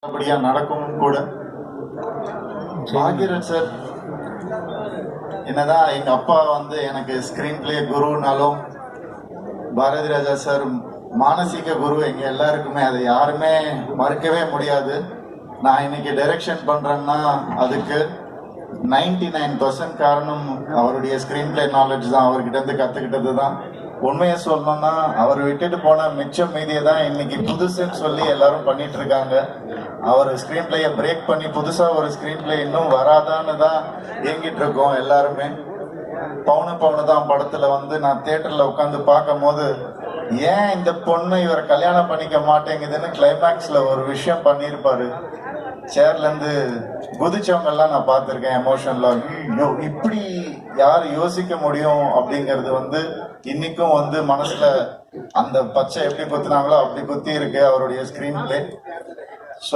அப்படியா நடக்கும் கூட. பாக்யராஜ் சார் என்னதான் எங்க அப்பா வந்து எனக்கு screen play குருனாலும், Bharathi Raja sir மானசீக குரு எங்க எல்லாருக்குமே, அதை யாருமே மறுக்கவே முடியாது. நான் இன்னைக்கு டைரக்ஷன் பண்றேன்னா அதுக்கு 99% காரணம் அவருடைய ஸ்கிரீன் பிளே நாலேஜ் தான், அவர்கிட்ட இருந்து கத்துக்கிட்டது தான். உண்மையை சொல்லணும்னா அவர் விட்டுட்டு போன மிச்சம் மீதியை தான் இன்னைக்கு புதுசுன்னு சொல்லி எல்லாரும் பண்ணிட்டு இருக்காங்க. அவர் ஸ்கிரீன் பிளேயை பிரேக் பண்ணி புதுசா ஒரு ஸ்கிரீன் பிளே இன்னும் வராதான்னு தான் ஏங்கிட்டு இருக்கோம் எல்லாருமே. பவுனு தான் படத்துல வந்து நான் தியேட்டர்ல உட்காந்து பார்க்கும் போது, ஏன் இந்த பொண்ணு இவரை கல்யாணம் பண்ணிக்க மாட்டேங்குதுன்னு கிளைமேக்ஸ்ல ஒரு விஷயம் பண்ணியிருப்பாரு. சேர்ல இருந்து குதிச்சவங்க எல்லாம் நான் பார்த்திருக்கேன் எமோஷன்ல. இப்படி யாரு யோசிக்க முடியும் அப்படிங்கிறது வந்து இன்னைக்கும் வந்து மனசுல அந்த பச்சை எப்படி குத்துனாங்களோ அப்படி குத்தி இருக்கு அவருடைய ஸ்கிரீன் பிளே.